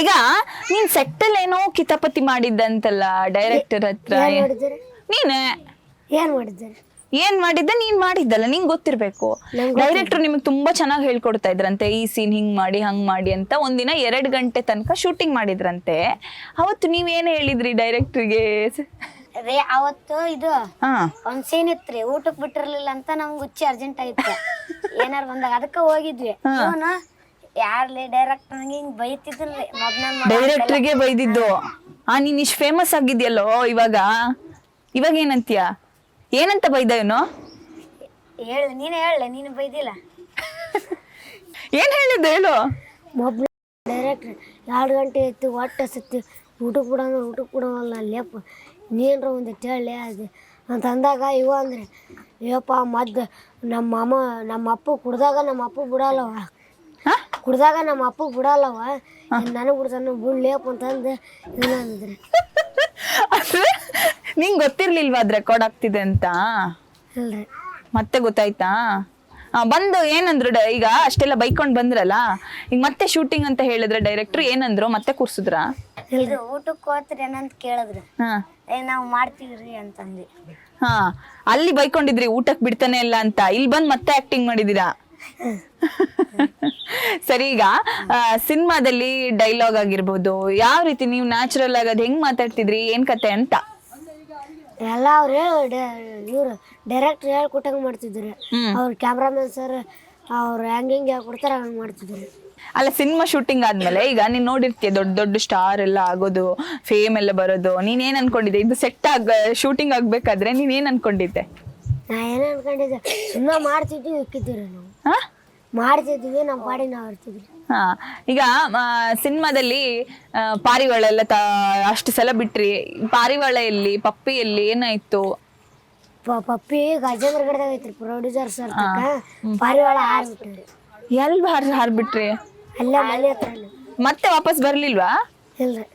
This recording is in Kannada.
ಈಗ ನೀನ್ ಸೆಟ್ಟಲ್ ಏನೋ ಕಿತಾಪತಿ ಮಾಡಿದ್ದಂತಲ್ಲ ಡೈರೆಕ್ಟರ್ ಹತ್ರ. ನೀನೇ ಏನ್ ಮಾಡಿದ್ದಾರೆ? ಏನ್ ಮಾಡಿದ್ದೆ? ನೀನ್ ಮಾಡಿದ್ದಲ್ಲ, ನಿಂಗ್ ಗೊತ್ತಿರ್ಬೇಕು. ಡೈರೆಕ್ಟರ್ ನಿಮಗೆ ತುಂಬಾ ಚೆನ್ನಾಗಿ ಹೇಳ್ಕೊಡ್ತಾ ಇದ್ರಂತೆ, ಈ ಸೀನ್ ಹಿಂಗ್ ಮಾಡಿ ಹಂಗ್ ಮಾಡಿ ಅಂತ. ಒಂದಿನ 2 ಗಂಟೆ ತನಕ ಶೂಟಿಂಗ್ ಮಾಡಿದ್ರಂತೆ. ಅವತ್ತು ನೀವೇನ್ ಹೇಳಿದ್ರಿ ಡೈರೆಕ್ಟರ್ಗೆ? ರೇ ಅವತ್ತು ಇದು ಒಂದ್ ಸೀನ್ ಇತ್ರಿ, ಊಟಕ್ ಬಿಟ್ಟಿರ್ಲಿಲ್ಲ ಅಂತ ನಮ್ಗೆ ಹುಚ್ಚಿ ಅರ್ಜೆಂಟ್ ಆಯ್ತು ಏನಾರು ಬಂದಾಗ, ಅದಕ್ಕ ಹೋಗಿದ್ವಿ. ಇವನು ಯಾರ್ಲಿ ಡೈರೆಕ್ಟರ್ ನಂಗೆ ಹಿಂಗ್ ಬೈತಿದ್ರಿ, ಡೈರೆಕ್ಟರ್ಗೆ ಬೈದಿದ್ದು. ನೀನ್ ಇಷ್ಟ ಫೇಮಸ್ ಆಗಿದ್ಯಲ್ಲೋ ಇವಾಗ ಏನಂತೀಯ? ಏನಂತ ಬೈದ ಇವನು? ಹೇಳ, ನೀನೇ ಹೇಳ, ನೀನು ಬೈದಿಲ್ಲ. ಏನ್ ಹೇಳಿದ್ದ ಹೇಳು. ಮೊಬ್ಲ ಡೈರೆಕ್ಟ್ರ್ 2 ಗಂಟೆ ಇತ್ತು, ಹೊಟ್ಟೆ ಸತ್ತಿ, ಊಟಕ್ಕೆ ಬಿಡೋಲ್ಲ ಅಲ್ಲೇಪ್ಪ, ನೀನ್ರ ಒಂದು ಹೇಳಿ ಅದು ಅಂತ ಅಂದಾಗ ಇವ ಅಂದ್ರೆ, ಅಯ್ಯಪ್ಪ ಮದ್ದು ನಮ್ಮ ಅಪ್ಪ ಕುಡ್ದಾಗ ನಮ್ಮ ಅಪ್ಪ ಬಿಡಲ್ಲವ, ನನಗೆ ಬಿಡ್ತಾನ ಬಿಡ್ಲೇಪ ಅಂತಂದು ಇಲ್ಲ ಅಂದಿದ್ರೆ. ನಿಂಗೆ ಗೊತ್ತಿರ್ಲಿಲ್ವಾ ಅದ್ ರೆಕಾರ್ಡ್ ಆಗ್ತಿದೆ ಅಂತ? ಇಲ್ರಿ. ಮತ್ತೆ ಗೊತ್ತಾಯ್ತಾ? ಬಂದು ಏನಂದ್ರು? ಈಗ ಅಷ್ಟೆಲ್ಲ ಬೈಕೊಂಡ್ ಬಂದ್ರಲ್ಲ, ಈಗ ಮತ್ತೆ ಶೂಟಿಂಗ್ ಅಂತ ಹೇಳಿದ್ರೆ ಡೈರೆಕ್ಟರ್ ಏನಂದ್ರು? ಮತ್ತೆ ಕೂರ್ಸುದ್ರ? ಇದು ಊಟಕ್ಕೆ ಹೋಗ್ತೀರಿ ಏನಂತ ಕೇಳಿದ್ರು. ನಾವು ಮಾಡ್ತೀವ್ರಿ ಅಂತಂದಿ. ಅಲ್ಲಿ ಬೈಕೊಂಡಿದ್ರಿ ಊಟಕ್ ಬಿಡ್ತಾನೆ ಇಲ್ಲ ಅಂತ, ಇಲ್ಲಿ ಬಂದ್ ಮತ್ತೆ ಆಕ್ಟಿಂಗ್ ಮಾಡಿದೀರಾ. ಸರಿ, ಈಗ ಸಿನಿಮಾದಲ್ಲಿ ಡೈಲಾಗ್ ಆಗಿರ್ಬೋದು, ಯಾವ ರೀತಿ ನೀವು ನ್ಯಾಚುರಲ್ ಆಗಿ ಅದ್ ಹೆಂಗ್ ಮಾತಾಡ್ತಿದ್ರಿ, ಏನ್ ಕತೆ ಅಂತ ಎಲ್ಲ ಅವ್ರು ಇವ್ರು ಡೈರೆಕ್ಟರ್ ಹೇಳ್ಕೊಟ್ಟಂಗೆ ಮಾಡ್ತಿದ್ರು. ಅವ್ರ ಕ್ಯಾಮ್ರಾಮನ್ ಸರ್ ಅವ್ರು ಹೆಂಗೆ ಹೇಳ್ಕೊಡ್ತಾರ ಹಂಗೆ ಮಾಡ್ತಿದ್ರು. ಅಲ್ಲ, ಸಿನಿಮಾ ಶೂಟಿಂಗ್ ಆದ್ಮೇಲೆ ಈಗ ನೀನ್ ನೋಡಿರ್ತೀಯ ದೊಡ್ಡ ದೊಡ್ಡ ಸ್ಟಾರ್ ಎಲ್ಲ ಆಗೋದು, ಫೇಮ್ ಎಲ್ಲ ಬರೋದು. ನೀನ್ ಏನ್ ಅನ್ಕೊಂಡಿದ್ದೆ? ಇದು ಸೆಟ್ ಶೂಟಿಂಗ್ ಆಗ್ಬೇಕಾದ್ರೆ ನೀನ್ ಏನ್ ಅನ್ಕೊಂಡಿದ್ದೆ? ನಾ ಏನ್ ಅನ್ಕೊಂಡಿದ್ದೆ, ಸುಮ್ಮನೆ ಮಾಡ್ತಿದ್ವಿ, ಇಕ್ಕಿದ್ದೀರಿ ನಾವು ಮಾಡ್ತಿದ್ವಿ, ನಮ್ಮ ಪಾಡಿ ನಾವು ಇರ್ತಿದ್ವಿ. ಈಗ ಸಿನಿಮಾದಲ್ಲಿ ಪಾರಿವಾಳ ಎಲ್ಲ ಅಷ್ಟು ಸಲ ಬಿಟ್ರಿ. ಪಾರಿವಾಳ ಎಲ್ಲಿ, ಪಪ್ಪಿ ಎಲ್ಲಿ, ಏನಾಯ್ತು? ಪಪ್ಪಿ ಗಜೇಂದ್ರ ಗಿಡದಾಗ ಐತ್ರಿ, ಪ್ರೊಡ್ಯೂಸರ್ ಸರ್ ಪಾರಿವಾಳ ಹಾರ್ಬಿಟ್ರಿ. ಎಲ್ಲಿ ಹಾರ್ಬಿಟ್ರಿ? ಅಲ್ಲ ಮನೆ ಹತ್ರ. ಮತ್ತೆ ವಾಪಸ್ ಬರ್ಲಿಲ್ವಾ? ಇಲ್ರಿ.